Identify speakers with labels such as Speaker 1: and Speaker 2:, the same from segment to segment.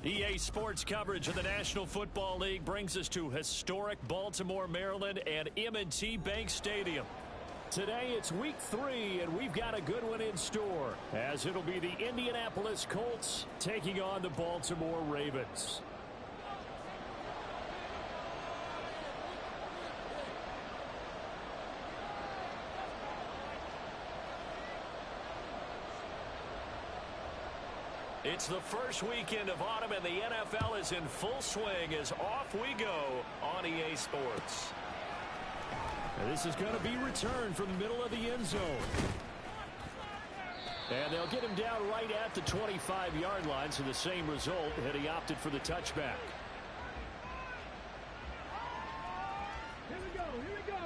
Speaker 1: EA Sports coverage of the National Football League brings us to historic Baltimore, Maryland and M&T Bank Stadium. Today it's week 3 and we've got a good one in store as it'll be the Indianapolis Colts taking on the Baltimore Ravens. It's the first weekend of autumn and the NFL is in full swing as off we go on EA Sports. And this is going to be returned from the middle of the end zone. And they'll get him down right at the 25-yard line, so the same result had he opted for the touchback.
Speaker 2: Here we go, here we go.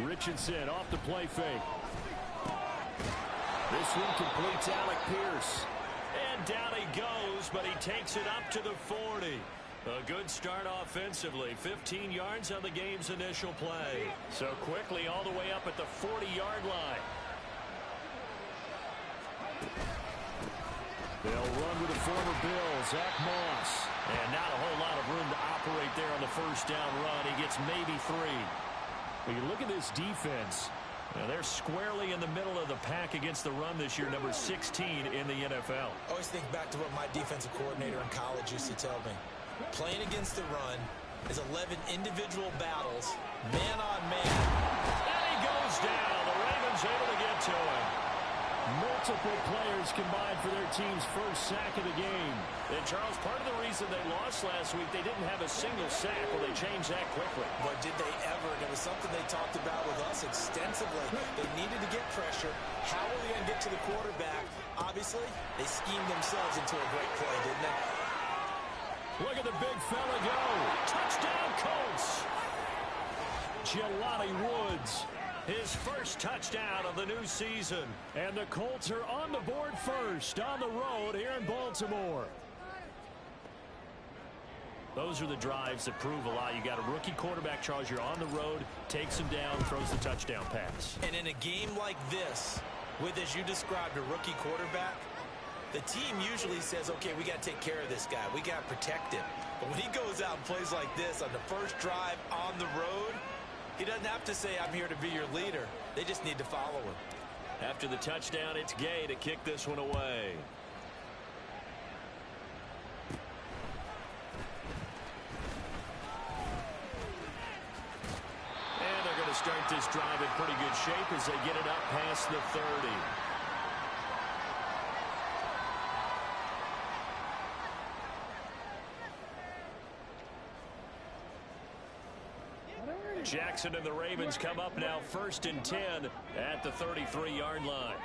Speaker 1: Richardson off the play fake. This one completes Alec Pierce. And down he goes, but he takes it up to the 40. A good start offensively. 15 yards on the game's initial play. So quickly all the way up at the 40-yard line. They'll run with the former Bill, Zach Moss. And not a whole lot of room to operate there on the first down run. He gets maybe 3. When you look at this defense, they're squarely in the middle of the pack against the run this year, number 16 in the NFL.
Speaker 3: I always think back to what my defensive coordinator in college used to tell me. Playing against the run is 11 individual battles, man on man.
Speaker 1: And he goes down. The Ravens able to get to him. Multiple players combined for their team's first sack of the game. And, Charles, part of the reason they lost last week, they didn't have a single sack. Well, they changed that quickly.
Speaker 3: But did they ever? And it was something they talked about with us extensively. They needed to get pressure. How were they going to get to the quarterback? Obviously, they schemed themselves into a great play, didn't they?
Speaker 1: Look at the big fella go. Touchdown, Colts. Jelani Woods. His first touchdown of the new season. And the Colts are on the board first on the road here in Baltimore. Those are the drives that prove a lot. You got a rookie quarterback, Charles. You're on the road, takes him down, throws the touchdown pass.
Speaker 3: And in a game like this, with, as you described, a rookie quarterback, the team usually says, okay, we got to take care of this guy. We got to protect him. But when he goes out and plays like this on the first drive on the road, he doesn't have to say, I'm here to be your leader. They just need to follow him.
Speaker 1: After the touchdown, it's Gay to kick this one away. And they're going to start this drive in pretty good shape as they get it up past the 30. Jackson and the Ravens come up now 1st and 10 at the 33-yard line.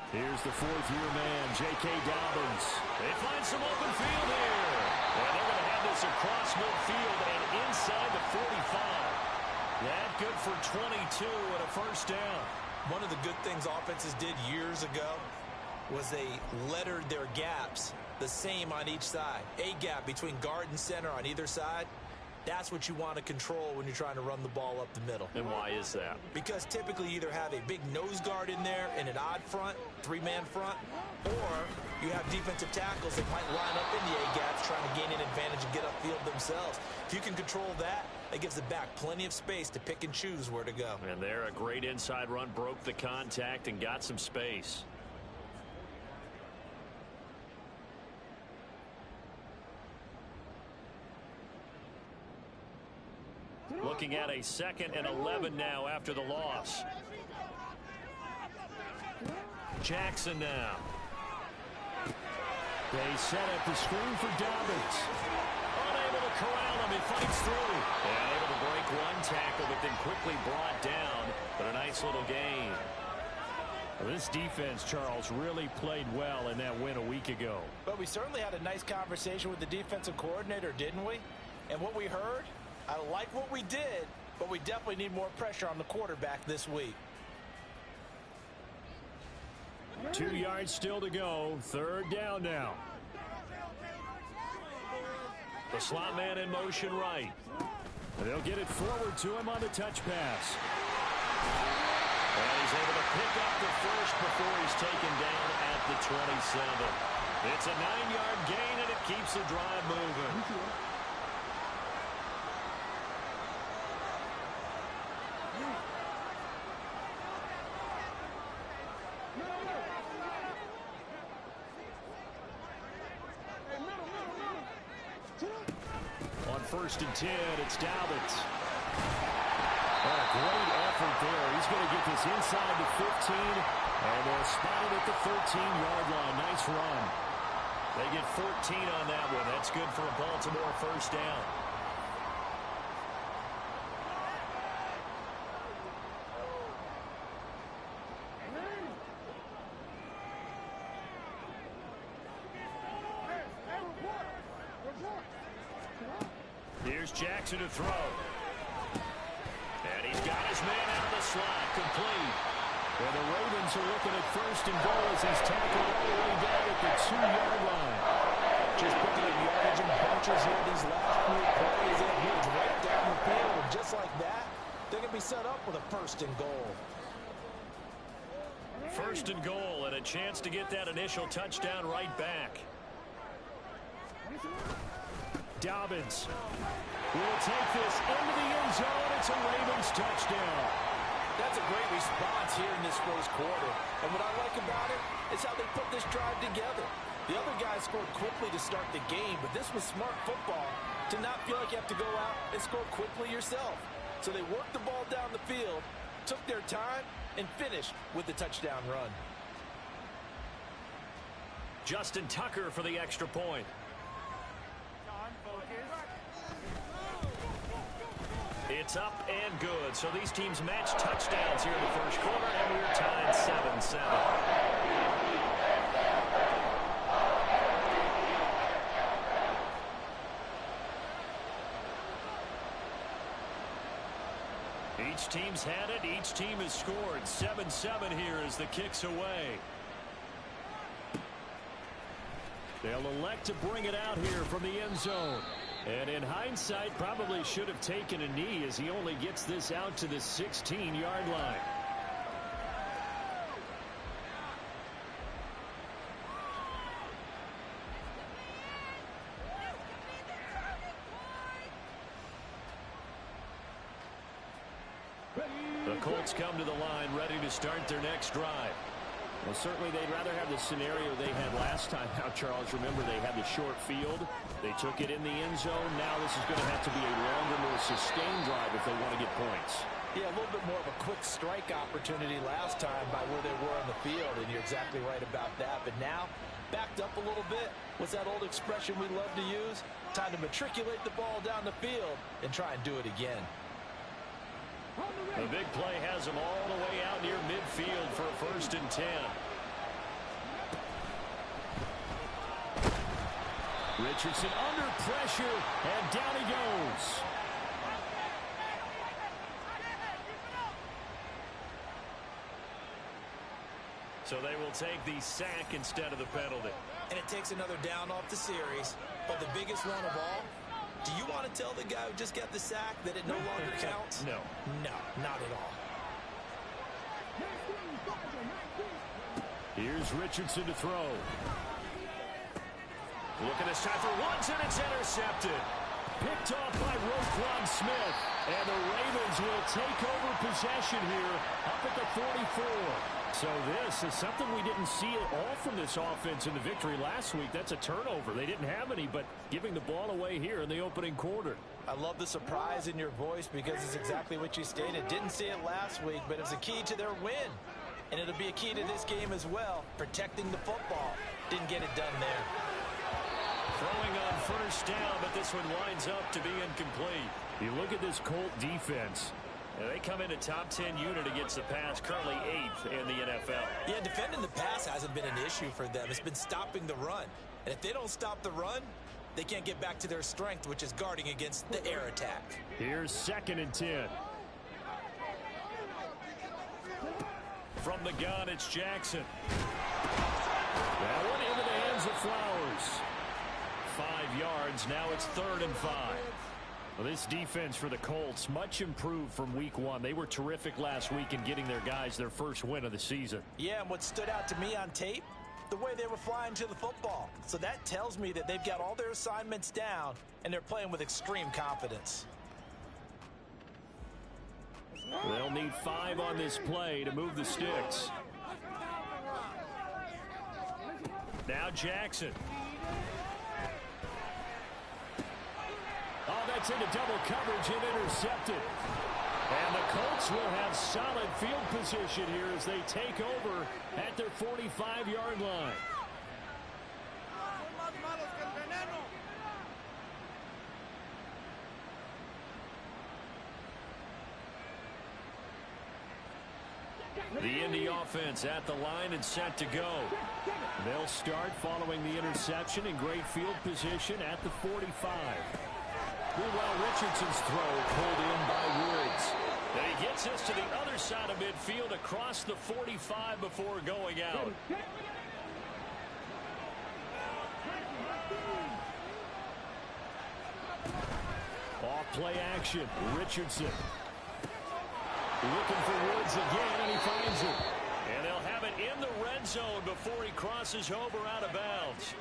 Speaker 1: Here's the 4th-year man, J.K. Dobbins. They find some open field here. And they're going to have this across midfield and inside the 45. That good for 22 and a first down.
Speaker 3: One of the good things offenses did years ago was they lettered their gaps the same on each side. A gap between guard and center on either side. That's what you want to control when you're trying to run the ball up the middle.
Speaker 1: And why is that?
Speaker 3: Because typically you either have a big nose guard in there and an odd front, 3-man front, or you have defensive tackles that might line up in the A-gaps trying to gain an advantage and get upfield themselves. If you can control that, it gives the back plenty of space to pick and choose where to go.
Speaker 1: And there, a great inside run, broke the contact and got some space. Looking at a 2nd and 11 now after the loss. Jackson now. They set up the screen for Dobbins. Unable to corral him. He fights through. And able to break one tackle, but then quickly brought down. But a nice little gain. Well, this defense, Charles, really played well in that win a week ago.
Speaker 4: But we certainly had a nice conversation with the defensive coordinator, didn't we? And what we heard, I like what we did, but we definitely need more pressure on the quarterback this week.
Speaker 1: 2 yards still to go. 3rd down now. The slot man in motion right. They'll get it forward to him on the touch pass. And he's able to pick up the first before he's taken down at the 27. It's a 9-yard gain, and it keeps the drive moving. On 1st and 10, it's Dobbins. What a great effort there. He's going to get this inside the 15, and they'll spot it at the 13-yard line. Nice run. They get 14 on that one. That's good for a Baltimore first down. Here's Jackson to throw. And he's got his man out of the slot, complete. Well, the Ravens are looking at 1st and goal as he's tackled all the way down at the 2-yard line.
Speaker 4: Just picking up yardage and bunches here. These last few plays, it moves right down the field. And just like that, they're going to be set up with a 1st and goal.
Speaker 1: 1st and goal, and a chance to get that initial touchdown right back. Dobbins will take this into the end zone. It's a Ravens touchdown.
Speaker 4: That's a great response here in this first quarter. And what I like about it is how they put this drive together. The other guys scored quickly to start the game, but this was smart football to not feel like you have to go out and score quickly yourself. So they worked the ball down the field, took their time, and finished with the touchdown run.
Speaker 1: Justin Tucker for the extra point. It's up and good. So these teams match touchdowns here in the first quarter, and we're tied 7-7. Each team's had it. Each team has scored. 7-7 here as the kick's away. They'll elect to bring it out here from the end zone. And in hindsight, probably should have taken a knee as he only gets this out to the 16-yard line. The Colts come to the line ready to start their next drive. Well, certainly they'd rather have the scenario they had last time out, Charles. Remember, they had the short field. They took it in the end zone. Now this is going to have to be a longer, more sustained drive if they want to get points.
Speaker 4: Yeah, a little bit more of a quick strike opportunity last time by where they were on the field, and you're exactly right about that. But now, backed up a little bit. What's that old expression we love to use? Time to matriculate the ball down the field and try and do it again.
Speaker 1: The big play has him all the way out near midfield for a 1st and 10. Richardson under pressure, and down he goes. So they will take the sack instead of the penalty.
Speaker 3: And it takes another down off the series. But the biggest one of all, do you want to tell the guy who just got the sack that it no longer counts?
Speaker 1: No.
Speaker 3: No, not at all.
Speaker 1: Here's Richardson to throw. Look at this time for once, and it's intercepted. Picked off by Roquan Smith. And the Ravens will take over possession here up at the 44. So this is something we didn't see at all from this offense in the victory last week. That's a turnover. They didn't have any, but giving the ball away here in the opening quarter.
Speaker 4: I love the surprise in your voice because it's exactly what you stated. Didn't see it last week, but it was a key to their win. And it'll be a key to this game as well, protecting the football. Didn't get it done there.
Speaker 1: Throwing on 1st down, but this one winds up to be incomplete. You look at this Colt defense. They come in a top 10 unit against the pass, currently 8th in the NFL.
Speaker 3: Yeah, defending the pass hasn't been an issue for them. It's been stopping the run. And if they don't stop the run, they can't get back to their strength, which is guarding against the air attack.
Speaker 1: Here's 2nd and 10. From the gun, it's Jackson. That one into the hands of Flowers. 5 yards. Now it's 3rd and 5. Well, this defense for the Colts, much improved from week one. They were terrific last week in getting their guys their first win of the season.
Speaker 3: Yeah, and what stood out to me on tape, the way they were flying to the football. So that tells me that they've got all their assignments down, and they're playing with extreme confidence.
Speaker 1: They'll need 5 on this play to move the sticks. Now Jackson. Oh, that's into double coverage and intercepted. And the Colts will have solid field position here as they take over at their 45-yard line. The Indy offense at the line and set to go. They'll start following the interception in great field position at the 45. Meanwhile, Richardson's throw pulled in by Woods. And he gets this to the other side of midfield across the 45 before going out. Off play action. Richardson looking for Woods again, and he finds it. And they'll have it in the red zone before he crosses over out of bounds.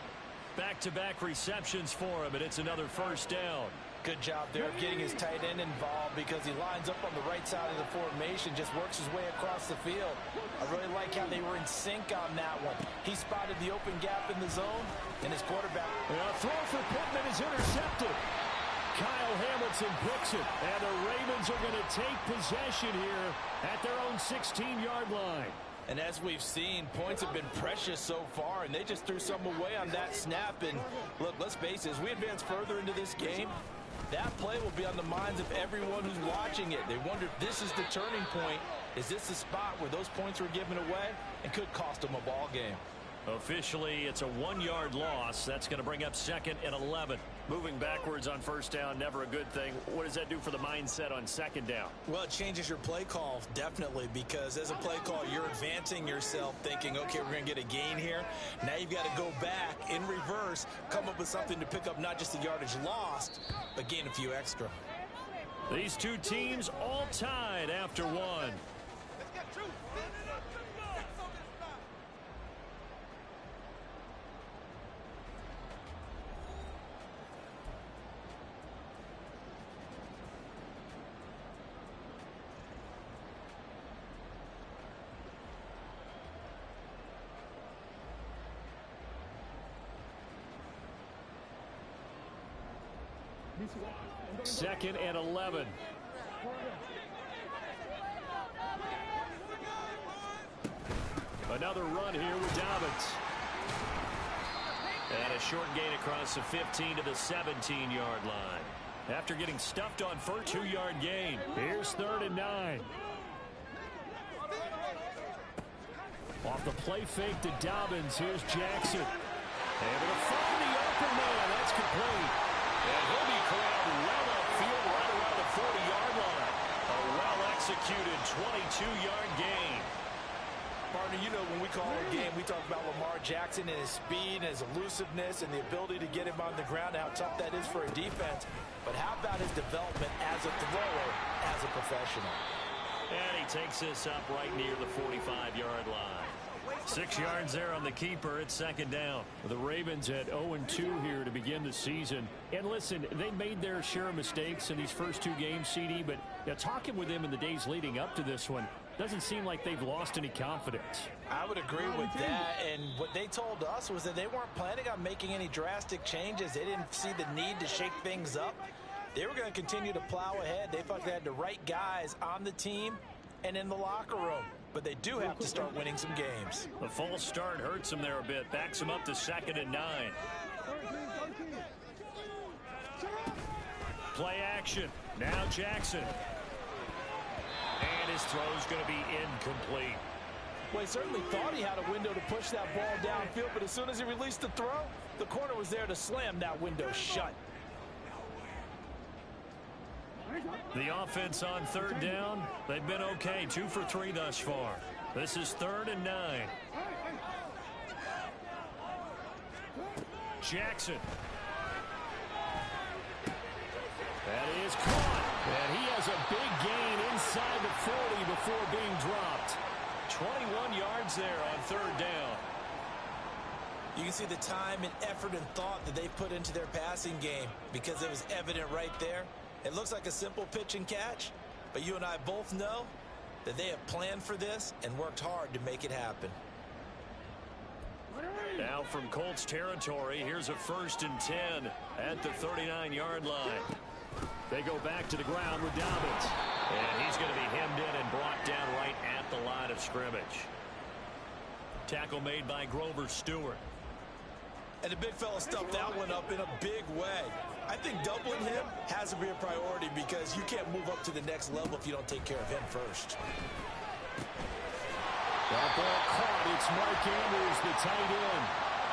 Speaker 1: Back-to-back receptions for him, and it's another first down.
Speaker 3: Good job there of getting his tight end involved because he lines up on the right side of the formation, just works his way across the field. I really like how they were in sync on that one. He spotted the open gap in the zone, and his quarterback.
Speaker 1: A throw for Pittman is intercepted. Kyle Hamilton picks it, and the Ravens are going to take possession here at their own 16-yard line.
Speaker 4: And as we've seen, points have been precious so far, and they just threw some away on that snap. And look, let's face it, as we advance further into this game, that play will be on the minds of everyone who's watching it. They wonder if this is the turning point. Is this the spot where those points were given away and could cost them a ball game?
Speaker 1: Officially, it's a 1-yard loss. That's going to bring up 2nd and 11. Moving backwards on first down, never a good thing. What does that do for the mindset on 2nd down?
Speaker 3: Well, it changes your play call, definitely, because as a play call, you're advancing yourself thinking, okay, we're going to get a gain here. Now you've got to go back in reverse, come up with something to pick up not just the yardage lost, but gain a few extra.
Speaker 1: These two teams all tied after one. Second and 11. Another run here with Dobbins. And a short gain across the 15 to the 17-yard line. After getting stuffed on for a 2-yard gain. Here's 3rd and 9. Off the play fake to Dobbins. Here's Jackson. Able to find the open man. That's complete. And he'll be corralled well upfield right around the 40-yard line. A well-executed 22-yard gain.
Speaker 3: Partner, you know when we call a game, we talk about Lamar Jackson and his speed and his elusiveness and the ability to get him on the ground, how tough that is for a defense. But how about his development as a thrower, as a professional?
Speaker 1: And he takes this up right near the 45-yard line. 6 yards there on the keeper. It's 2nd down. The Ravens at 0-2 here to begin the season. And listen, they made their share of mistakes in these first 2 games, CD, but talking with them in the days leading up to this one, doesn't seem like they've lost any confidence.
Speaker 3: I would agree with that, and what they told us was that they weren't planning on making any drastic changes. They didn't see the need to shake things up. They were going to continue to plow ahead. They thought they had the right guys on the team and in the locker room. But they do have to start winning some games.
Speaker 1: The false start hurts them there a bit. Backs them up to 2nd and 9. Play action. Now Jackson. And his throw's going to be incomplete.
Speaker 4: Well, he certainly thought he had a window to push that ball downfield, but as soon as he released the throw, the corner was there to slam that window shut.
Speaker 1: The offense on 3rd down, they've been okay. 2 for 3 thus far. This is 3rd and 9. Jackson. That is caught. And he has a big gain inside the 40 before being dropped. 21 yards there on third down.
Speaker 3: You can see the time and effort and thought that they put into their passing game because it was evident right there. It looks like a simple pitch and catch, but you and I both know that they have planned for this and worked hard to make it happen.
Speaker 1: Now from Colts territory, here's a 1st and 10 at the 39-yard line. They go back to the ground with Dobbins. And he's going to be hemmed in and brought down right at the line of scrimmage. Tackle made by Grover Stewart.
Speaker 3: And the big fella stuffed that one up in a big way. I think doubling him has to be a priority because you can't move up to the next level if you don't take care of him first.
Speaker 1: That ball caught. It's Mark Andrews, the tight end.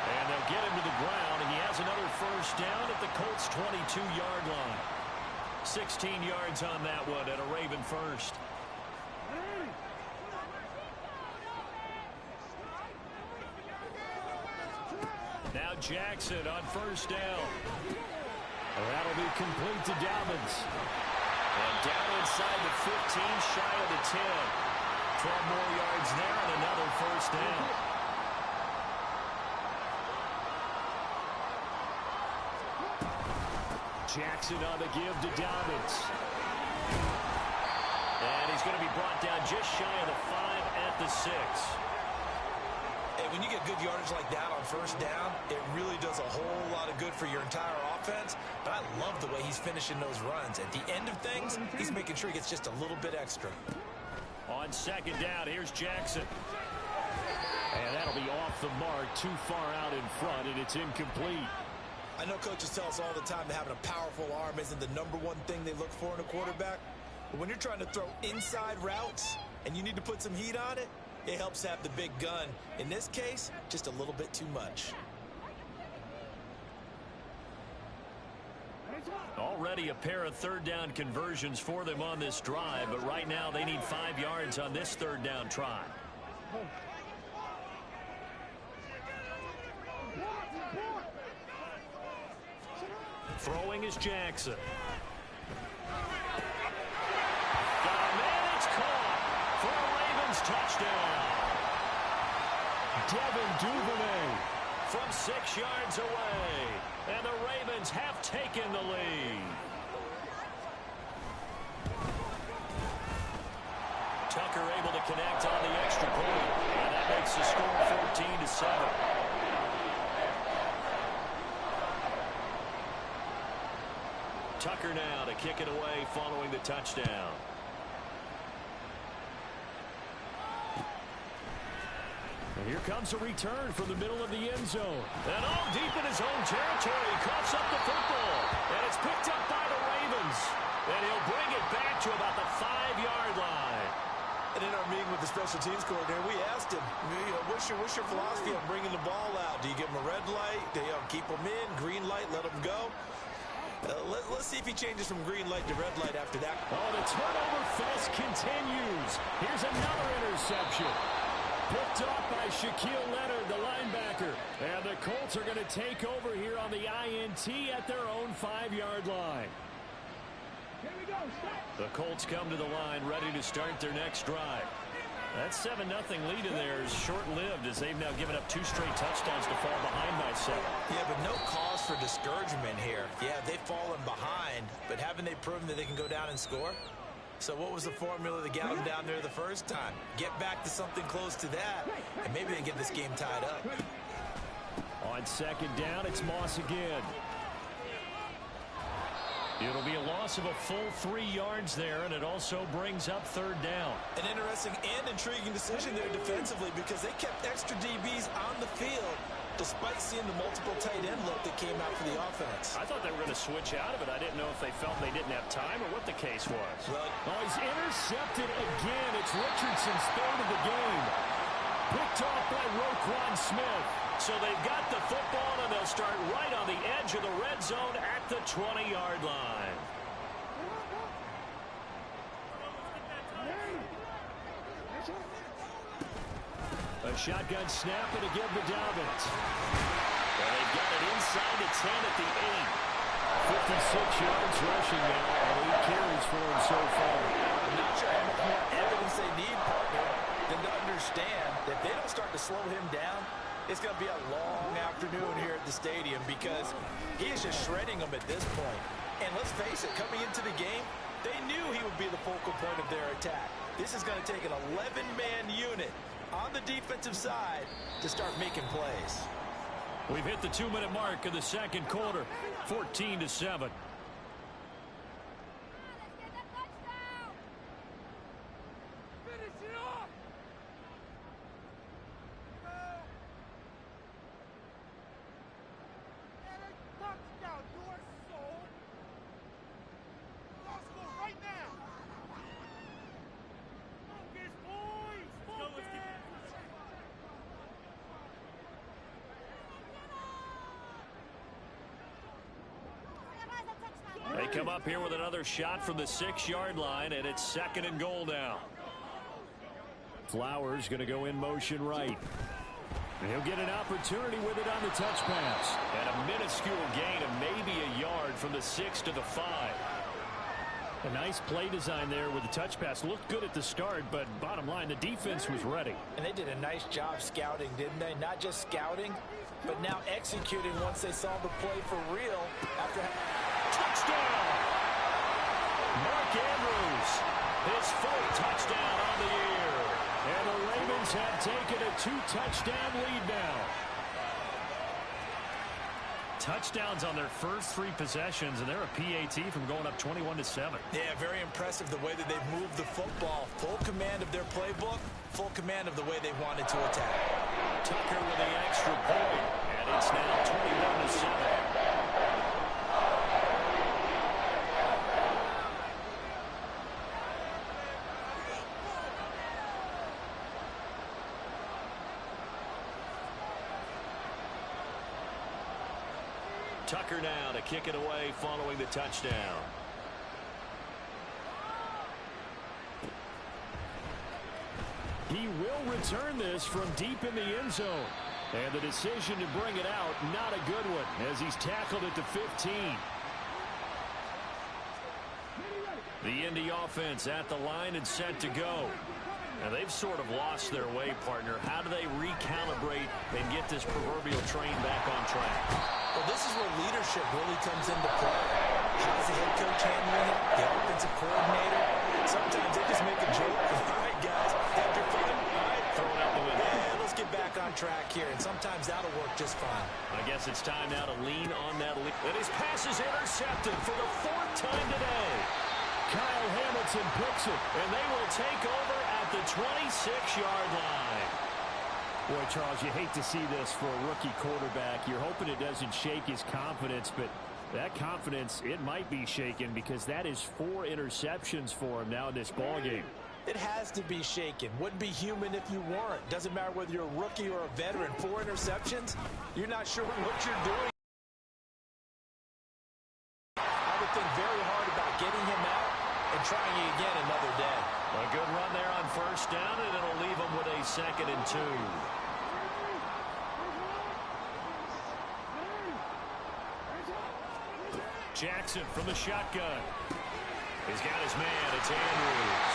Speaker 1: And they'll get him to the ground, and he has another 1st down at the Colts' 22-yard line. 16 yards on that one at a Raven 1st. Now Jackson on 1st down. That'll be complete to Dobbins. And down inside the 15, shy of the 10. 12 more yards there and another 1st down. Jackson on the give to Dobbins. And he's going to be brought down just shy of the 5 at the 6.
Speaker 3: Hey, when you get good yardage like that on 1st down, it really does a whole lot of good for your entire offense. But I love the way he's finishing those runs. At the end of things, he's making sure he gets just a little bit extra.
Speaker 1: On 2nd down, here's Jackson. And that'll be off the mark, too far out in front, and it's incomplete.
Speaker 3: I know coaches tell us all the time that having a powerful arm isn't the #1 thing they look for in a quarterback. But when you're trying to throw inside routes and you need to put some heat on it, it helps have the big gun. In this case, just a little bit too much.
Speaker 1: Already a pair of 3rd down conversions for them on this drive, but right now they need 5 yards on this 3rd down try. Throwing is Jackson. Got a man, it's caught for a Ravens touchdown. Devin Duvernay from 6 yards away. And the Ravens have taken the lead. Tucker able to connect on the extra point. And that makes the score 14-7. Tucker now to kick it away following the touchdown. And here comes a return from the middle of the end zone. And all deep in his own territory. He coughs up the football. And it's picked up by the Ravens. And he'll bring it back to about the 5-yard line.
Speaker 3: And in our meeting with the special teams coordinator, we asked him, what's your philosophy on bringing the ball out? Do you give him a red light? Do you keep him in? Green light, let him go? Let's see if he changes from green light to red light after that.
Speaker 1: Oh, the turnover fest continues. Here's another interception. Picked off by Shaquille Leonard, the linebacker. And the Colts are going to take over here on the INT at their own 5-yard line.
Speaker 2: Here we go. Stop.
Speaker 1: The Colts come to the line ready to start their next drive. That 7-0 lead in there is short-lived as they've now given up 2 straight touchdowns to fall behind by 7.
Speaker 3: Yeah, but no cause for discouragement here. Yeah, they've fallen behind, but haven't they proven that they can go down and score? So what was the formula that got them down there the first time? Get back to something close to that, and maybe they get this game tied up.
Speaker 1: On 2nd down, it's Moss again. It'll be a loss of a full 3 yards there, and it also brings up 3rd down.
Speaker 3: An interesting and intriguing decision there defensively because they kept extra DBs on the field despite seeing the multiple tight end look that came out for the offense.
Speaker 1: I thought they were going to switch out of it. I didn't know if they felt they didn't have time or what the case was.
Speaker 3: Well,
Speaker 1: he's intercepted again. It's Richardson's 3rd of the game. Picked off by Roquan Smith. So they've got the football, and they'll start right on the edge of the red zone at the 20-yard line. A shotgun snap and a give to Dobbins. Well, they've got it inside the 10 at the 8. 56 yards rushing now, and 8 carries for him so far.
Speaker 4: I'm not sure how much more evidence they need, partner, than to understand that if they don't start to slow him down, it's going to be a long afternoon here at the stadium because he is just shredding them at this point. And let's face it, coming into the game, they knew he would be the focal point of their attack. This is going to take an 11-man unit on the defensive side to start making plays.
Speaker 1: We've hit the 2-minute mark of the second quarter, 14-7. They come up here with another shot from the 6-yard line, and it's 2nd and goal now. Flowers going to go in motion right. And he'll get an opportunity with it on the touch pass. And a minuscule gain of maybe a yard from the 6 to the 5. A nice play design there with the touch pass. Looked good at the start, but bottom line, the defense was ready.
Speaker 4: And they did a nice job scouting, didn't they? Not just scouting, but now executing once they saw the play for real after...
Speaker 1: Touchdown! Mark Andrews, his 4th touchdown on the year. And the Ravens have taken a 2-touchdown lead now. Touchdowns on their first 3 possessions, and they're a PAT from going up 21-7.
Speaker 4: Yeah, very impressive the way that they've moved the football. Full command of their playbook, full command of the way they wanted to attack.
Speaker 1: Tucker with the extra point, and it's now 21-7. Tucker now to kick it away following the touchdown. He will return this from deep in the end zone. And the decision to bring it out, not a good one, as he's tackled it to 15. The Indy offense at the line and set to go. Now, they've sort of lost their way, partner. How do they recalibrate and get this proverbial train back on track?
Speaker 4: Well, this is where leadership really comes into play. How's the head coach handling it? The offensive coordinator? Sometimes they just make a joke. All right, guys, have your fun. All right, throw it out the window. Yeah, let's get back on track here, and sometimes that'll work just fine.
Speaker 1: I guess it's time now to lean on that lead. And his pass is intercepted for the 4th time today. Kyle Hamilton picks it, and they will take over at the 26-yard line. Boy, Charles, you hate to see this for a rookie quarterback. You're hoping it doesn't shake his confidence, but that confidence, it might be shaken because that is 4 interceptions for him now in this ballgame.
Speaker 4: It has to be shaken. Wouldn't be human if you weren't. Doesn't matter whether you're a rookie or a veteran. 4 interceptions, you're not sure what you're doing. I would think very hard about getting him out and trying it again another day.
Speaker 1: A good run there on 1st down, and it'll leave them with a 2nd and 2. Jackson from the shotgun. He's got his man. It's Andrews.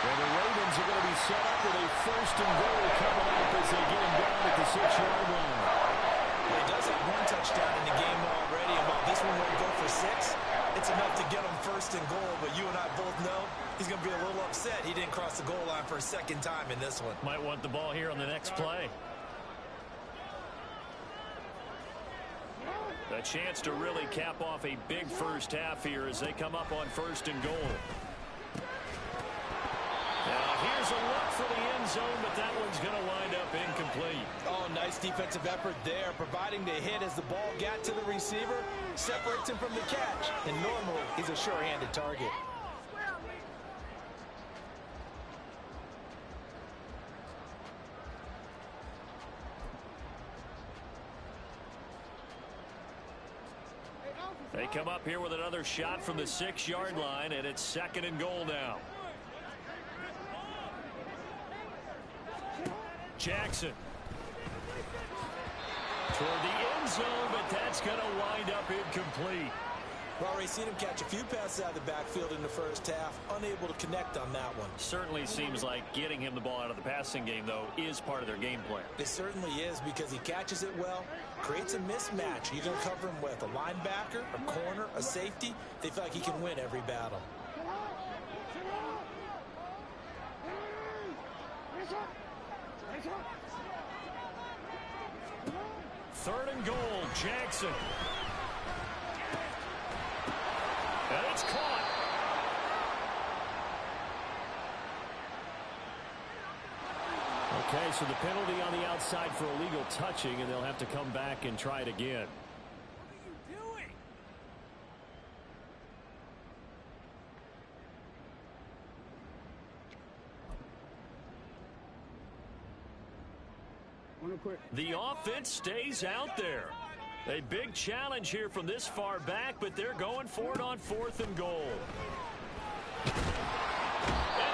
Speaker 1: And the Ravens are going to be set up with a 1st and goal coming up as they get him down at the 6-yard line.
Speaker 4: He does have 1 touchdown in the game already, and while this one won't go for 6, it's enough to get him 1st and goal. But you and I both know he's going to be a little upset he didn't cross the goal line for a 2nd time in this one.
Speaker 1: Might want the ball here on the next play. A chance to really cap off a big first half here as they come up on 1st and goal. Now here's a look for the end zone, but that one's going to wind up incomplete.
Speaker 4: Oh, nice defensive effort there, providing the hit as the ball got to the receiver, separates him from the catch, and normally he's a sure-handed target.
Speaker 1: They come up here with another shot from the 6-yard line, and it's 2nd and goal now. Jackson. Toward the end zone, but that's going to wind up incomplete.
Speaker 3: We've already seen him catch a few passes out of the backfield in the first half, unable to connect on that one.
Speaker 1: Certainly seems like getting him the ball out of the passing game, though, is part of their game plan.
Speaker 3: It certainly is, because he catches it well, creates a mismatch. You can cover him with a linebacker, a corner, a safety. They feel like he can win every battle.
Speaker 1: Third and goal, Jackson. And it's caught. Okay, so the penalty on the outside for illegal touching, and they'll have to come back and try it again.
Speaker 2: What are you doing?
Speaker 1: The offense stays out there. A big challenge here from this far back, but they're going for it on 4th and goal. And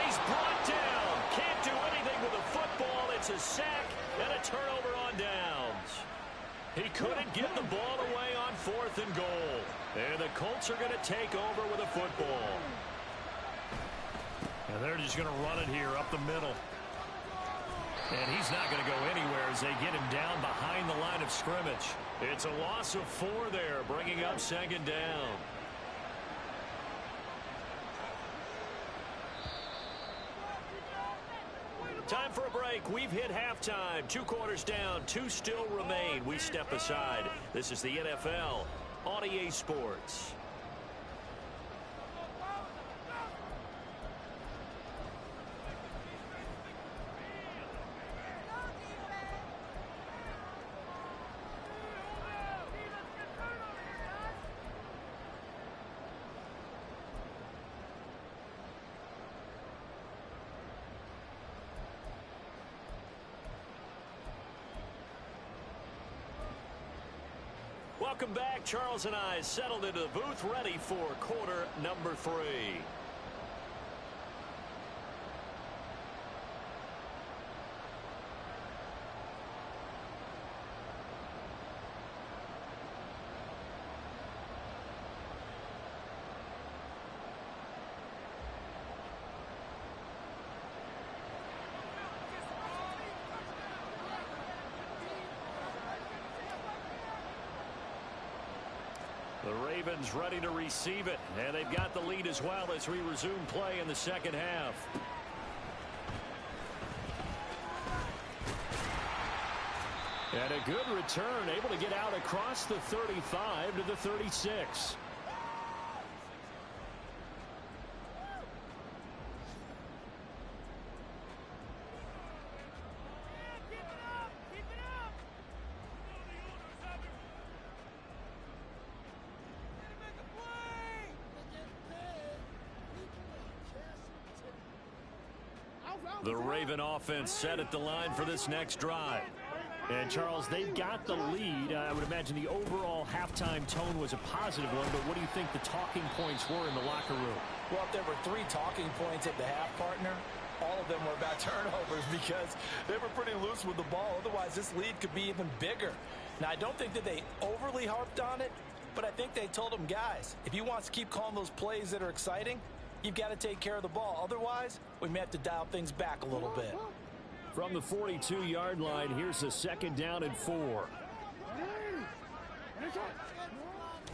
Speaker 1: he's brought down. Can't do anything with a football. It's a sack and a turnover on downs. He couldn't get the ball away on 4th and goal. And the Colts are going to take over with a football. And they're just going to run it here up the middle. And he's not going to go anywhere as they get him down behind the line of scrimmage. It's a loss of 4 there, bringing up 2nd down. Time for a break. We've hit halftime. 2 quarters down, 2 still remain. We step aside. This is the NFL on EA Sports. Welcome back. Charles and I settled into the booth, ready for quarter number 3. The Ravens ready to receive it, and they've got the lead as well as we resume play in the second half. And a good return, able to get out across the 35 to the 36. The Raven offense set at the line for this next drive. And, Charles, they've got the lead. I would imagine the overall halftime tone was a positive one, but what do you think the talking points were in the locker room?
Speaker 4: Well, if there were 3 talking points at the half, partner, all of them were about turnovers because they were pretty loose with the ball. Otherwise, this lead could be even bigger. Now, I don't think that they overly harped on it, but I think they told them, guys, if you want to keep calling those plays that are exciting, you've got to take care of the ball. Otherwise, we may have to dial things back a little bit.
Speaker 1: From the 42-yard line, here's a 2nd down and 4.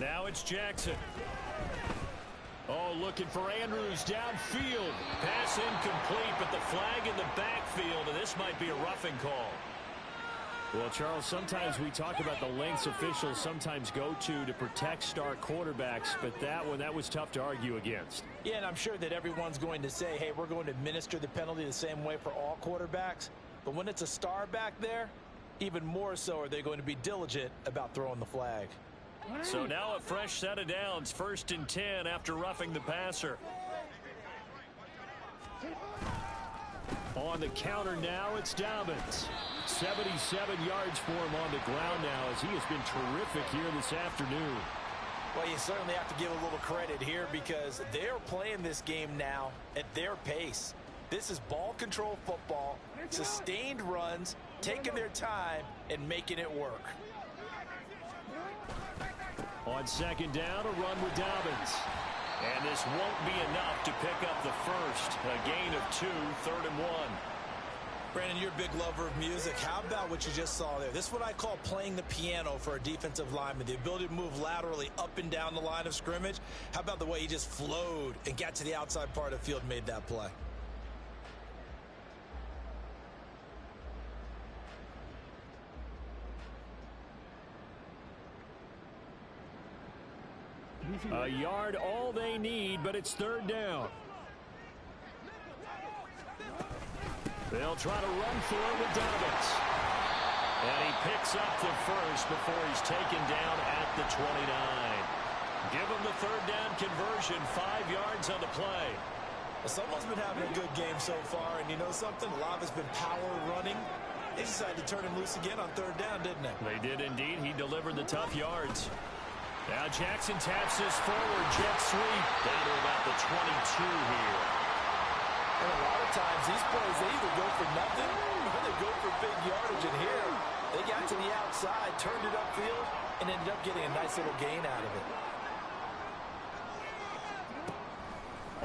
Speaker 1: Now it's Jackson. Oh, looking for Andrews downfield. Pass incomplete, but the flag in the backfield, and this might be a roughing call. Well, Charles, sometimes we talk about the lengths officials sometimes go to protect star quarterbacks, but that was tough to argue against.
Speaker 4: Yeah, and I'm sure that everyone's going to say, hey, we're going to administer the penalty the same way for all quarterbacks. But when it's a star back there, even more so are they going to be diligent about throwing the flag.
Speaker 1: So now a fresh set of downs, 1st and 10 after roughing the passer. On the counter now, it's Dobbins. 77 yards for him on the ground now as he has been terrific here this afternoon.
Speaker 4: Well, you certainly have to give a little credit here because they're playing this game now at their pace. This is ball control football, sustained runs, taking their time and making it work.
Speaker 1: On on second down, a run with Dobbins. And this won't be enough to pick up the first. A gain of 2, 3rd and 1.
Speaker 3: Brandon, you're a big lover of music. How about what you just saw there? This is what I call playing the piano for a defensive lineman. The ability to move laterally up and down the line of scrimmage. How about the way he just flowed and got to the outside part of the field and made that play?
Speaker 1: A yard all they need, but it's 3rd down. They'll try to run for it with Dobbins. And he picks up the first before he's taken down at the 29. Give him the 3rd down conversion, 5 yards on the play.
Speaker 3: Well, someone's been having a good game so far, and you know something? A lot of it's been power running. They decided to turn him loose again on 3rd down, didn't they?
Speaker 1: They did indeed. He delivered the tough yards. Now Jackson taps this forward, jet sweep, down to about the 22 here.
Speaker 4: And a lot of times these plays, they either go for nothing or they go for big yardage. And here, they got to the outside, turned it upfield, and ended up getting a nice little gain out of it.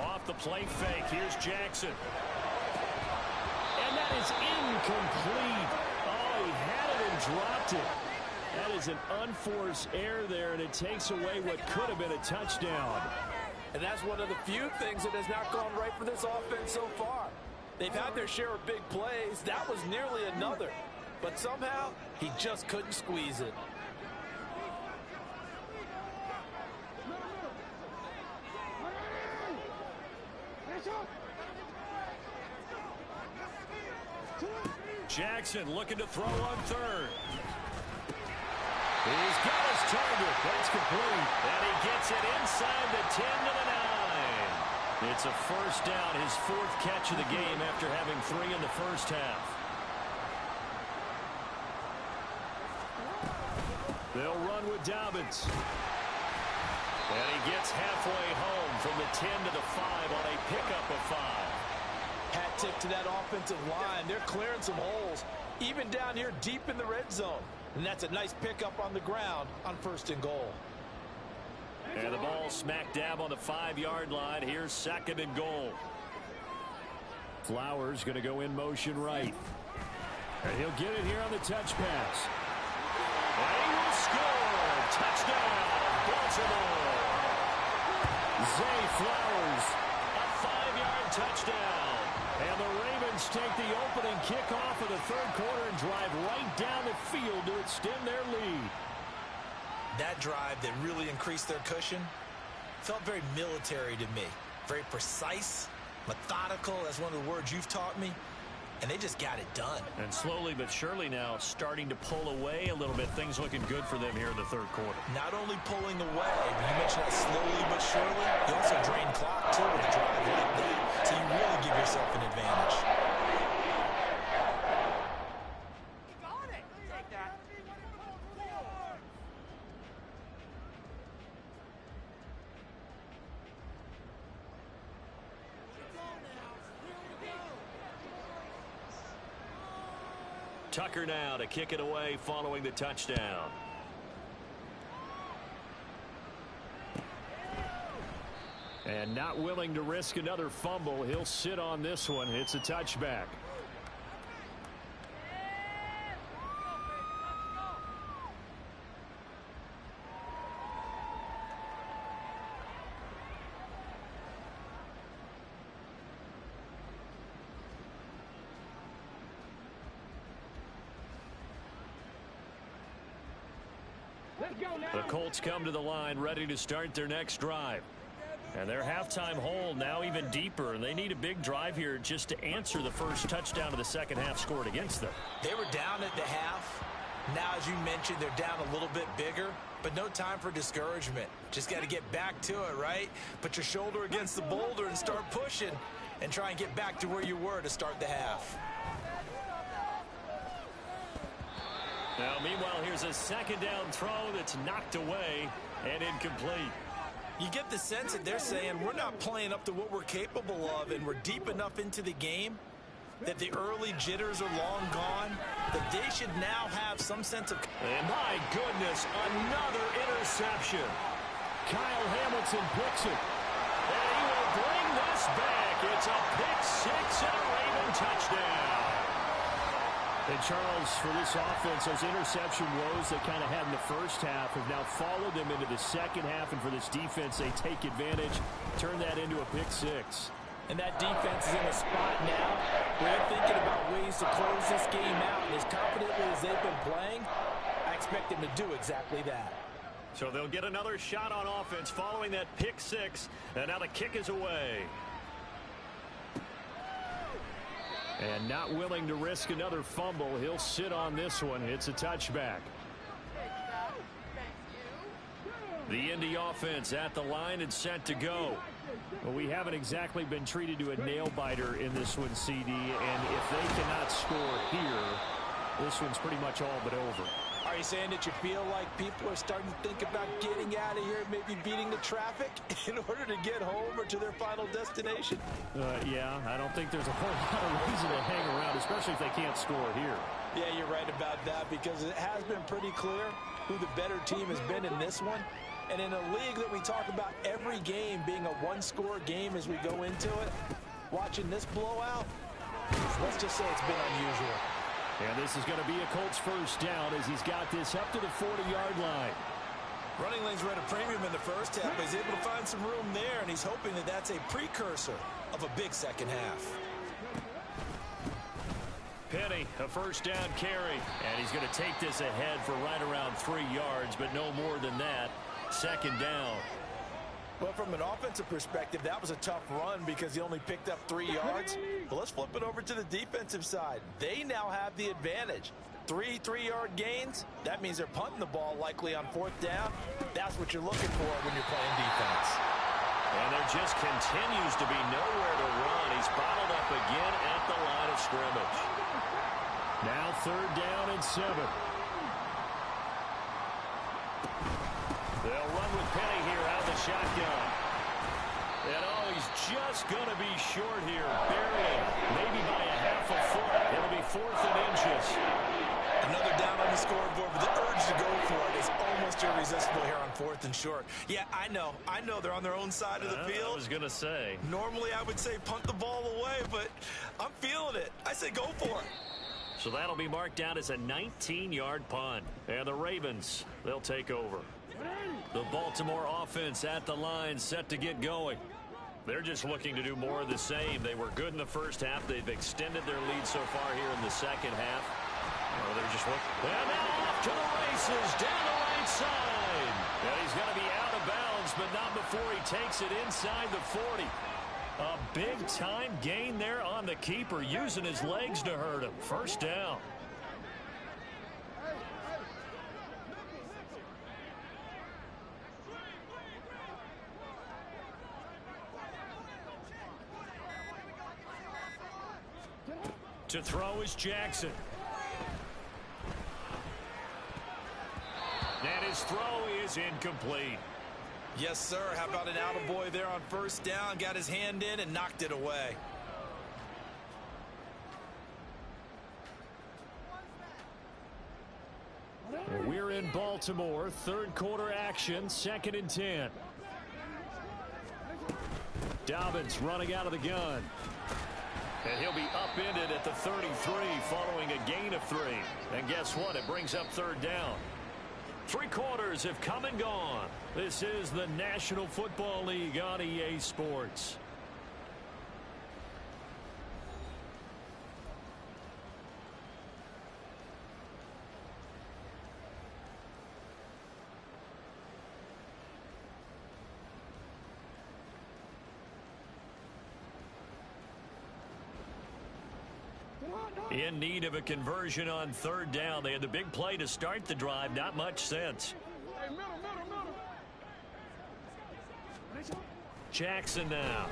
Speaker 1: Off the play fake, here's Jackson. And that is incomplete. Oh, he had it and dropped it. That is an unforced error there, and it takes away what could have been a touchdown.
Speaker 4: And that's one of the few things that has not gone right for this offense so far. They've had their share of big plays. That was nearly another. But somehow, he just couldn't squeeze it.
Speaker 1: Jackson looking to throw on 3rd. He's got his target. That's complete. And he gets it inside the 10 to the 9. It's a first down, his 4th catch of the game after having 3 in the first half. They'll run with Dobbins. And he gets halfway home from the 10 to the 5 on a pickup of 5.
Speaker 4: Hat tip to that offensive line. They're clearing some holes, even down here deep in the red zone. And that's a nice pickup on the ground on 1st and goal.
Speaker 1: And the ball smack dab on the 5-yard line. Here's 2nd and goal. Flowers going to go in motion right. And he'll get it here on the touch pass. And he will score. Touchdown, Baltimore. Zay Flowers, a 5-yard touchdown. And the Ravens take the opening kickoff of the 3rd quarter and drive right down the field to extend their lead.
Speaker 3: That drive that really increased their cushion felt very military to me. Very precise, methodical. That's one of the words you've taught me. And they just got it done.
Speaker 1: And slowly but surely now starting to pull away a little bit. Things looking good for them here in the 3rd quarter.
Speaker 3: Not only pulling away, but you mentioned that slowly but surely. You also drain clock, too, with a drive like that. So you really give yourself an advantage.
Speaker 2: You got it. Take that.
Speaker 1: Tucker now to kick it away following the touchdown. And not willing to risk another fumble. He'll sit on this one. It's a touchback. The Colts come to the line ready to start their next drive. And their halftime hole now even deeper. And they need a big drive here just to answer the first touchdown of the second half scored against them.
Speaker 3: They were down at the half. Now, as you mentioned, they're down a little bit bigger. But no time for discouragement. Just got to get back to it, right? Put your shoulder against the boulder and start pushing. And try and get back to where you were to start the half.
Speaker 1: Now, meanwhile, here's a second down throw that's knocked away and incomplete.
Speaker 3: You get the sense that they're saying we're not playing up to what we're capable of, and we're deep enough into the game that the early jitters are long gone. that they should now have some sense of...
Speaker 1: And my goodness, another interception. Kyle Hamilton picks it. And he will bring this back. It's a pick six and a Raven touchdown. And Charles, for this offense, those interception woes they kind of had in the first half have now followed them into the second half. And for this defense, they take advantage, turn that into a pick six.
Speaker 4: And that defense is in a spot now where they're thinking about ways to close this game out. And as confidently as they've been playing, I expect them to do exactly that.
Speaker 1: So they'll get another shot on offense following that pick six. And now the kick is away. And not willing to risk another fumble. He'll sit on this one. It's a touchback. The Indy offense at the line and set to go. Well, we haven't exactly been treated to a nail-biter in this one, CD. And if they cannot score here, this one's pretty much all but over.
Speaker 4: Are you saying that you feel like people are starting to think about getting out of here, maybe beating the traffic in order to get home or to their final destination?
Speaker 1: Yeah, I don't think there's a whole lot of reason to hang around, especially if they can't score here.
Speaker 4: Yeah, you're right about that because it has been pretty clear who the better team has been in this one. And in a league that we talk about every game being a one-score game as we go into it, watching this blowout, let's just say it's been unusual.
Speaker 1: And this is going to be a Colts first down as he's got this up to the 40-yard line.
Speaker 3: Running lanes were at a premium in the first half, but he's able to find some room there, and he's hoping that that's a precursor of a big second half.
Speaker 1: Penny, a first down carry. And he's going to take this ahead for right around 3 yards, but no more than that. Second down.
Speaker 3: Well, from an offensive perspective, that was a tough run because he only picked up 3 yards. But let's flip it over to the defensive side. They now have the advantage. 3 3-yard gains. That means they're punting the ball likely on fourth down. That's what you're looking for when you're playing defense.
Speaker 1: And there just continues to be nowhere to run. He's bottled up again at the line of scrimmage. Now third down and 7. They'll run with Penny here out of the shotgun. And oh, he's just going to be short here, barely, maybe by a half a foot. It'll be 4th and inches.
Speaker 3: Another down on the scoreboard, but the urge to go for it is almost irresistible here on 4th and short. Yeah, I know they're on their own side of the field.
Speaker 1: I was going to say.
Speaker 3: Normally I would say punt the ball away, but I'm feeling it. I say go for it.
Speaker 1: So that'll be marked down as a 19-yard punt. And the Ravens, they'll take over. The Baltimore offense at the line set to get going. They're just looking to do more of the same. They were good in the first half. They've extended their lead so far here in the second half. Oh, they're just looking. And now off to the races down the right side. And he's going to be out of bounds, but not before he takes it inside the 40. A big-time gain there on the keeper, using his legs to hurt him. First down. To throw is Jackson. And his throw is incomplete.
Speaker 3: Yes, sir. How about an attaboy there on first down? Got his hand in and knocked it away.
Speaker 1: We're in Baltimore. Third quarter action. 2nd and 10. Dobbins running out of the gun. And he'll be upended at the 33 following a gain of 3. And guess what? It brings up third down. 3 quarters have come and gone. This is the National Football League on EA Sports. In need of a conversion on third down. They had the big play to start the drive. Not much sense. Jackson now.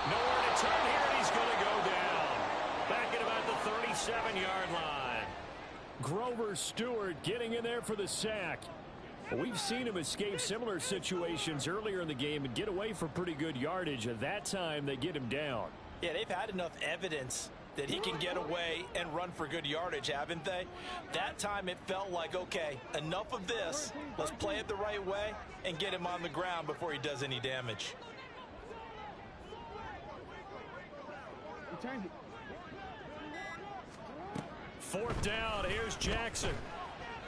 Speaker 1: Nowhere to turn here, and he's going to go down. Back at about the 37-yard line. Grover Stewart getting in there for the sack. We've seen him escape similar situations earlier in the game and get away for pretty good yardage. At that time, they get him down.
Speaker 4: Yeah, they've had enough evidence
Speaker 3: that he can get away and run for good yardage, haven't they? That time it felt like, okay, enough of this. Let's play it the right way and get him on the ground before he does any damage.
Speaker 1: Fourth down, here's Jackson.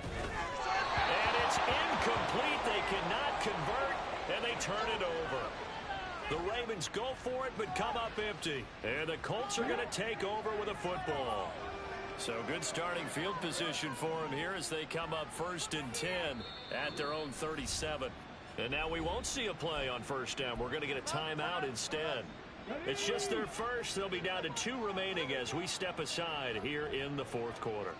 Speaker 1: And it's incomplete. They cannot convert, and they turn it over. The Ravens go for it, but come up empty. And the Colts are going to take over with a football. So good starting field position for them here as they come up 1st and 10 at their own 37. And now we won't see a play on first down. We're going to get a timeout instead. It's just their first. They'll be down to 2 remaining as we step aside here in the 4th quarter.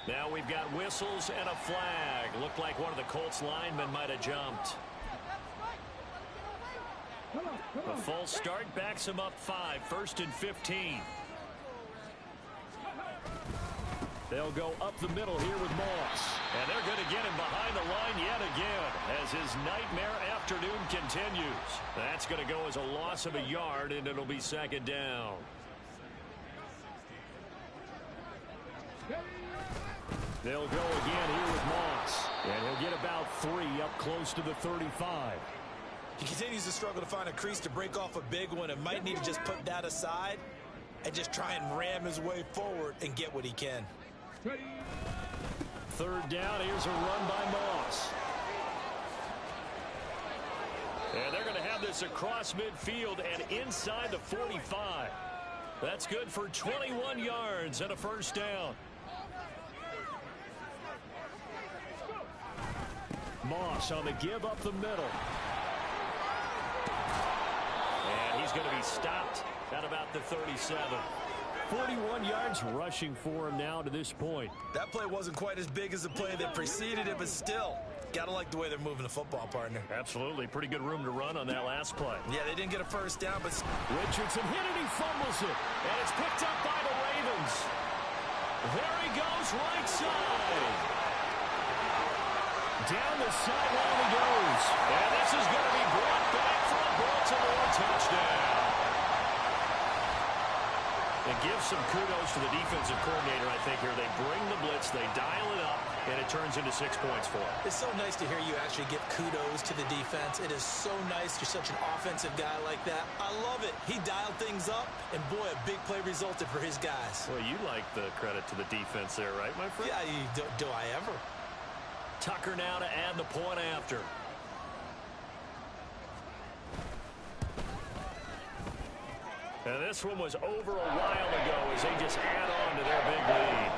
Speaker 1: Now we've got whistles and a flag. Looked like one of the Colts linemen might have jumped. The false start backs him up 5, 1st and 15. They'll go up the middle here with Moss. And they're going to get him behind the line yet again as his nightmare afternoon continues. That's going to go as a loss of a yard, and it'll be 2nd down. They'll go again here with Moss. And he'll get about 3 up close to the 35.
Speaker 3: He continues to struggle to find a crease to break off a big one and might need to just put that aside and just try and ram his way forward and get what he can.
Speaker 1: 3rd down, here's a run by Moss. And they're going to have this across midfield and inside the 45. That's good for 21 yards and a 1st down. Moss on the give up the middle. And he's going to be stopped at about the 37. 41 yards rushing for him now to this point.
Speaker 3: That play wasn't quite as big as the play that preceded it, but still, got to like the way they're moving the football, partner.
Speaker 1: Absolutely. Pretty good room to run on that last play.
Speaker 3: Yeah, they didn't get a 1st down, but
Speaker 1: Richardson hit it, he fumbles it. And it's picked up by the Ravens. There he goes, right side. Down the sideline he goes. And this is going to be brought back for a Baltimore touchdown. And give some kudos to the defensive coordinator, I think, here. They bring the blitz, they dial it up, and it turns into 6 points for them.
Speaker 3: It's so nice to hear you actually give kudos to the defense. It is so nice. You're such an offensive guy like that. I love it. He dialed things up, and boy, a big play resulted for his guys.
Speaker 1: Well, you like the credit to the defense there, right, my friend?
Speaker 3: Yeah, do I ever?
Speaker 1: Tucker now to add the point after. And this one was over a while ago as they just add on to their big lead.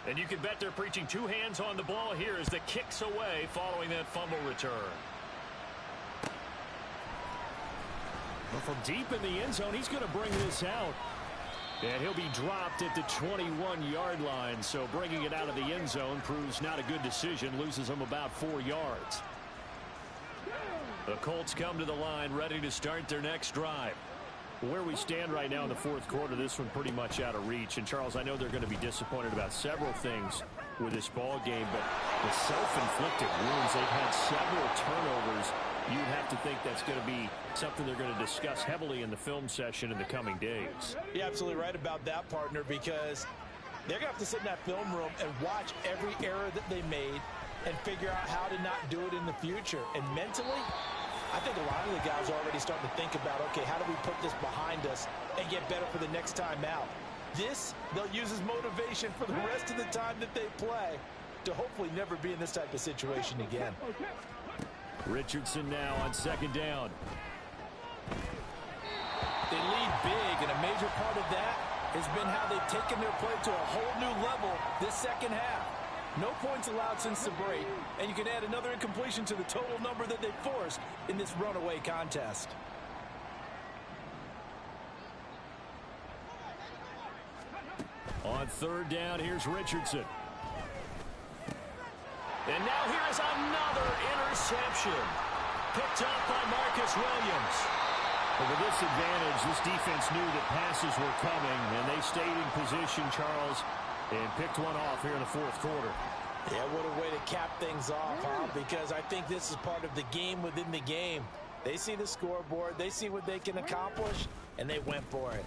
Speaker 1: And you can bet they're preaching 2 hands on the ball here as the kick's away following that fumble return. Well, from deep in the end zone, he's going to bring this out. And he'll be dropped at the 21-yard line. So bringing it out of the end zone proves not a good decision. Loses him about 4 yards. The Colts come to the line ready to start their next drive. Where we stand right now in the 4th quarter, this one pretty much out of reach. And, Charles, I know they're going to be disappointed about several things with this ball game, but the self-inflicted wounds, they've had several turnovers. You'd have to think that's going to be something they're going to discuss heavily in the film session in the coming days.
Speaker 3: You're absolutely right about that, partner, because they're going to have to sit in that film room and watch every error that they made and figure out how to not do it in the future. And mentally, I think a lot of the guys are already starting to think about, okay, how do we put this behind us and get better for the next time out? This, they'll use as motivation for the rest of the time that they play to hopefully never be in this type of situation again.
Speaker 1: Richardson now on 2nd down.
Speaker 4: They lead big, and a major part of that has been how they've taken their play to a whole new level this second half. No points allowed since the break, and you can add another incompletion to the total number that they forced in this runaway contest.
Speaker 1: On 3rd down, here's Richardson. And now here is another interception. Picked up by Marcus Williams. But with this advantage, this defense knew that passes were coming, and they stayed in position, Charles, and picked one off here in the fourth quarter.
Speaker 4: Yeah, what a way to cap things off, huh? Because I think this is part of the game within the game. They see the scoreboard, they see what they can accomplish, and they went for it.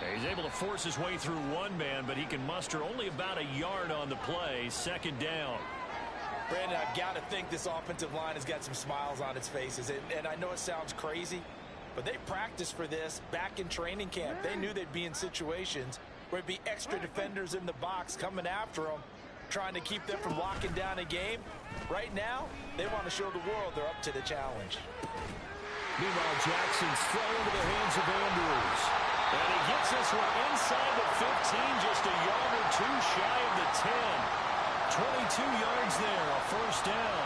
Speaker 1: Yeah, he's able to force his way through one man, but he can muster only about a yard on the play. Second down.
Speaker 4: Brandon, I've got to think this offensive line has got some smiles on its faces. And I know it sounds crazy, but they practiced for this back in training camp. They knew they'd be in situations where it'd be extra defenders in the box coming after them, trying to keep them from locking down a game. Right now, they want to show the world they're up to the challenge.
Speaker 1: Meanwhile, Jackson's throw into the hands of Andrews. And he gets this one inside the 15, just a yard or two shy of the 10. 22 yards there, a first down.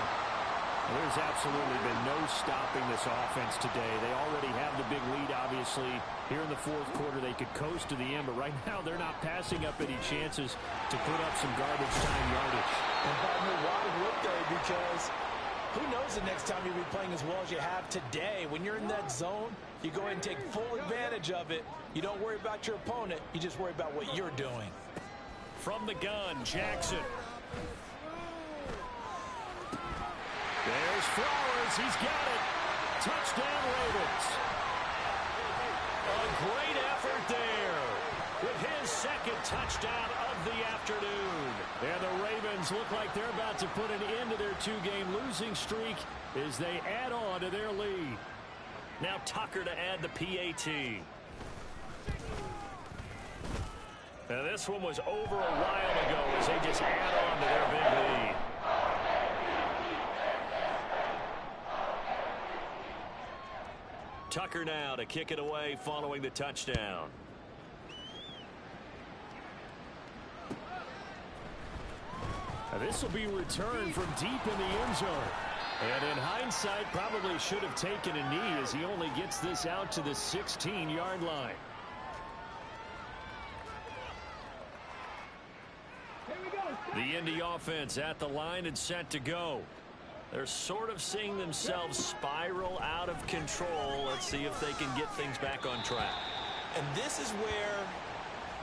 Speaker 1: There's absolutely been no stopping this offense today. They already have the big lead, obviously. Here in the fourth quarter, they could coast to the end, but right now they're not passing up any chances to put up some garbage time yardage.
Speaker 4: And partner, why would they? Because who knows the next time you'll be playing as well as you have today. When you're in that zone, you go ahead and take full advantage of it. You don't worry about your opponent. You just worry about what you're doing.
Speaker 1: From the gun, Jackson. There's Flowers. He's got it. Touchdown, Ravens. A great effort there with his second touchdown of the afternoon. And the Ravens look like they're about to put an end to their two-game losing streak as they add on to their lead. Now Tucker to add the PAT. Now this one was over a while ago as they just add on to their big lead. Tucker now to kick it away following the touchdown. Now this will be returned from deep in the end zone. And in hindsight, probably should have taken a knee as he only gets this out to the 16-yard line. The Indy offense at the line and set to go. They're sort of seeing themselves spiral out of control. Let's see if they can get things back on track.
Speaker 3: And this is where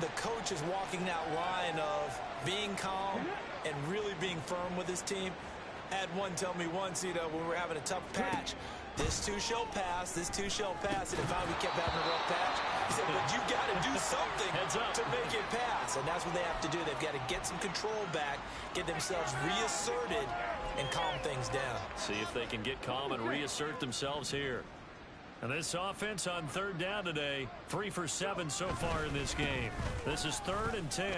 Speaker 3: the coach is walking that line of being calm and really being firm with his team. Had one tell me once, when we were having a tough patch, this too shall pass, this too shall pass. And if we kept having a rough patch, he said, but you got to do something to make it pass. And that's what they have to do. They've got to get some control back, get themselves reasserted, and calm things down.
Speaker 1: See if they can get calm and reassert themselves here. And this offense on third down today, 3 for 7 so far in this game. This is 3rd and 10. And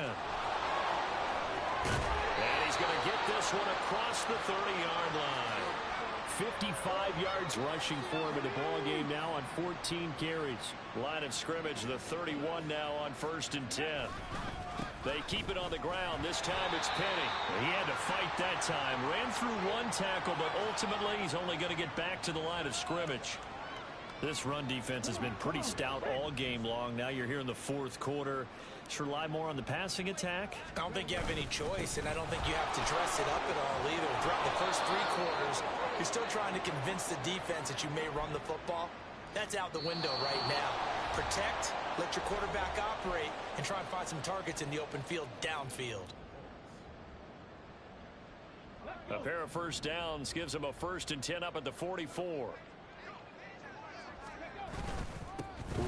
Speaker 1: he's going to get this one across the 30-yard line. 55 yards rushing for him in the ball game now on 14 carries. Line of scrimmage, the 31 now on 1st and 10. They keep it on the ground. This time it's Penny. He had to fight that time. Ran through one tackle, but ultimately he's only going to get back to the line of scrimmage. This run defense has been pretty stout all game long. Now you're here in the fourth quarter. Should rely more on the passing attack?
Speaker 3: I don't think you have any choice, and I don't think you have to dress it up at all either. Throughout the first 3 quarters, you're still trying to convince the defense that you may run the football. That's out the window right now. Protect, let your quarterback operate, and try and find some targets in the open field downfield.
Speaker 1: A pair of first downs gives him a 1st and 10 up at the 44.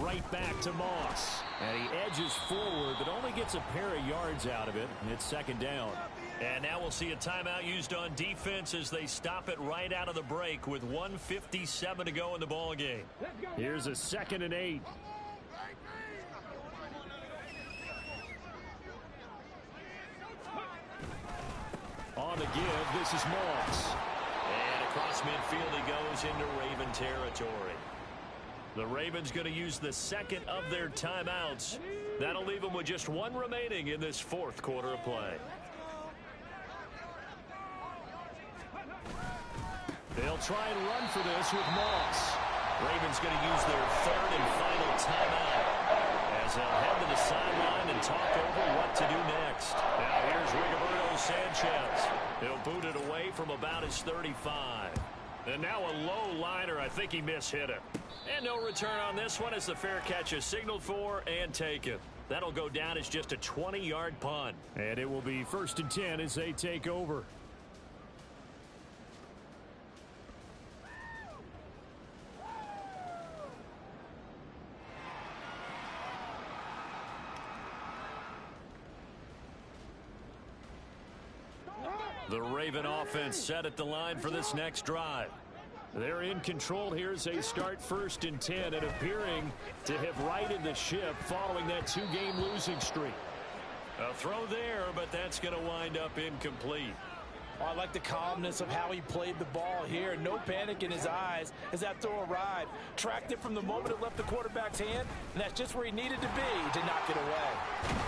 Speaker 1: Right back to Moss. And he edges forward, but only gets a pair of yards out of it. And it's 2nd down. And now we'll see a timeout used on defense as they stop it right out of the break with 1:57 to go in the ball game. Here's a 2nd and 8. On the give, this is Moss. And across midfield he goes into Raven territory. The Ravens going to use the 2nd of their timeouts. That'll leave them with just 1 remaining in this 4th quarter of play. They'll try and run for this with Moss. Ravens going to use their 3rd and final timeout as they'll head to the sideline and talk over what to do next. Now here's Rigoberto Sanchez. He'll boot it away from about his 35. And now a low liner. I think he mishit it. And no return on this one as the fair catch is signaled for and taken. That'll go down as just a 20-yard punt. And it will be 1st and 10 as they take over. The Raven offense set at the line for this next drive. They're in control here as they start 1st and 10 and appearing to have righted the ship following that 2-game losing streak. A throw there, but that's going to wind up incomplete.
Speaker 4: I like the calmness of how he played the ball here. No panic in his eyes as that throw arrived. Tracked it from the moment it left the quarterback's hand, and that's just where he needed to be to knock it away.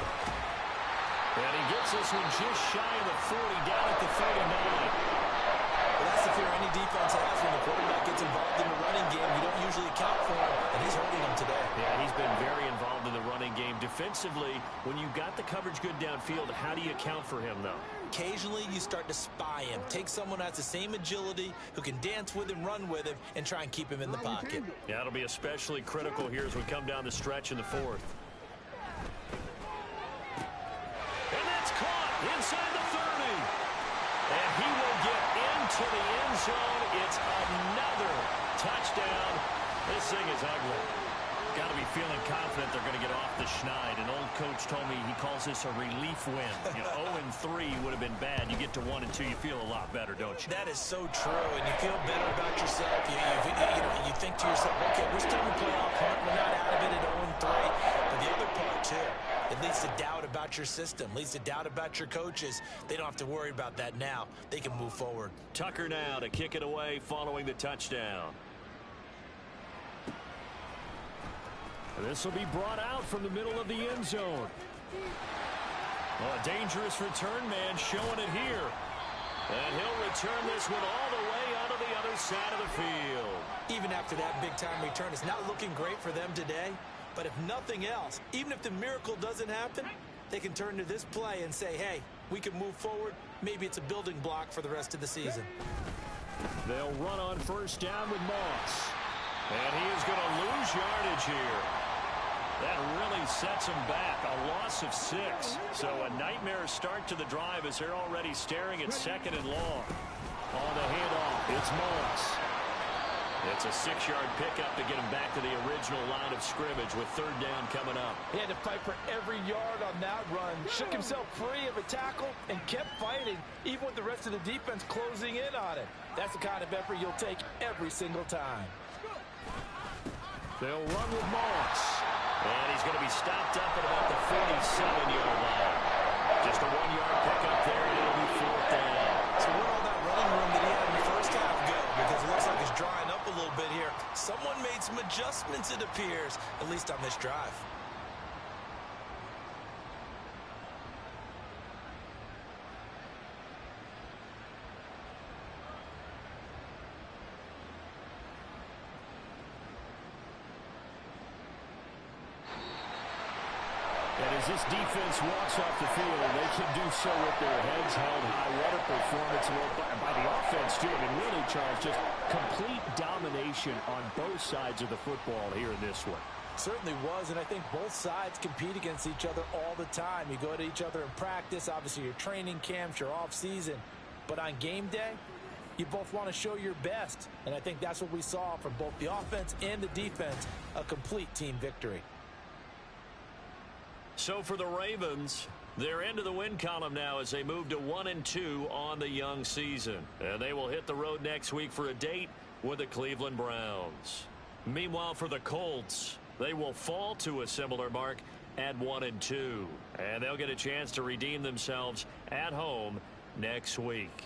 Speaker 1: And he gets this one just shy of the 40, down at the 39.
Speaker 3: Well, that's the fear any defense has when the quarterback gets involved in the running game. You don't usually account for him, and he's hurting him today.
Speaker 1: Yeah, he's been very involved in the running game. Defensively, when you've got the coverage good downfield, how do you account for him, though?
Speaker 3: Occasionally, you start to spy him. Take someone who has the same agility, who can dance with him, run with him, and try and keep him in the pocket.
Speaker 1: Yeah, it'll be especially critical here as we come down the stretch in the 4th. And that's caught inside the 30. And he will get into the end zone. It's another touchdown. This thing is ugly. Got to be feeling confident they're going to get off the schneid. An old coach told me he calls this a relief win. 0-3 would have been bad. You get to 1 and 2, you feel a lot better, don't you?
Speaker 3: That is so true, and you feel better about yourself. You think to yourself, okay, we're still in the playoff hunt. We're not out of it at 0-3. But the other part, too, it leads to doubt about your system, leads to doubt about your coaches. They don't have to worry about that now. They can move forward.
Speaker 1: Tucker now to kick it away following the touchdown. And this will be brought out from the middle of the end zone. Well, a dangerous return man showing it here. And he'll return this one all the way out of the other side of the field.
Speaker 3: Even after that big-time return, it's not looking great for them today. But if nothing else, even if the miracle doesn't happen, they can turn to this play and say, hey, we can move forward. Maybe it's a building block for the rest of the season.
Speaker 1: They'll run on 1st down with Moss. And he is going to lose yardage here. That really sets him back. A loss of 6. So a nightmare start to the drive as they're already staring at 2nd and long. On the handoff, it's Moss. It's a 6-yard pickup to get him back to the original line of scrimmage with 3rd down coming up.
Speaker 4: He had to fight for every yard on that run. Shook himself free of a tackle and kept fighting, even with the rest of the defense closing in on it. That's the kind of effort you'll take every single time.
Speaker 1: They'll run with Moss. And he's going to be stopped up at about the 47-yard line. Just a 1-yard pickup there, and it'll be 4th down.
Speaker 3: So where'd all that running room that he had in the first half go? Because it looks like it's drying up a little bit here. Someone made some adjustments, it appears, at least on this drive.
Speaker 1: And as this defense walks off the field, they can do so with their heads held high. What a performance by the offense, too. I mean, really, Charles, just complete domination on both sides of the football here in this one.
Speaker 4: Certainly was, and I think both sides compete against each other all the time. You go to each other in practice, obviously your training camps, your off-season. But on game day, you both want to show your best. And I think that's what we saw from both the offense and the defense, a complete team victory.
Speaker 1: So for the Ravens, they're into the win column now as they move to 1-2 on the young season. And they will hit the road next week for a date with the Cleveland Browns. Meanwhile, for the Colts, they will fall to a similar mark at 1-2. And they'll get a chance to redeem themselves at home next week.